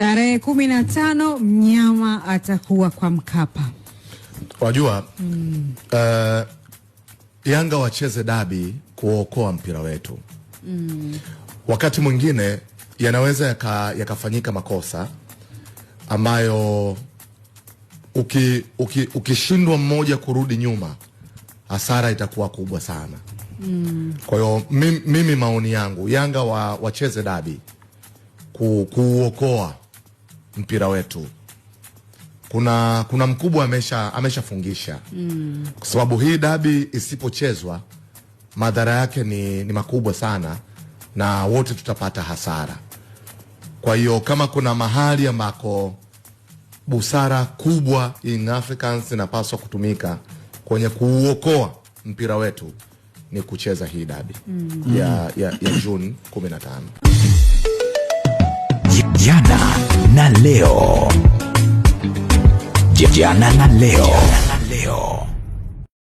Tarehe 15 mnyama atakuwa kwa Mkapa. Wajua Yanga wacheze dabi kuokoa mpira wetu. Wakati mwingine yanaweza yakafanyika makosa ambayo ukishindwa mmoja kurudi nyuma, hasara itakuwa kubwa sana. Kwa hiyo mimi maoni yangu, Yanga wacheze dabi kuokoa mpira wetu. Kuna mkubwa ameshafungisha. Kwa sababu hii dabi isipochezwa, madhara yake ni makubwa sana na wote tutapata hasara. Kwa hiyo kama kuna mahali ambako busara kubwa Young Africans inapaswa kutumika kwenye kuuokoa mpira wetu, ni kucheza hii dabi ya Juni 15. Jana na leo. Jana na leo.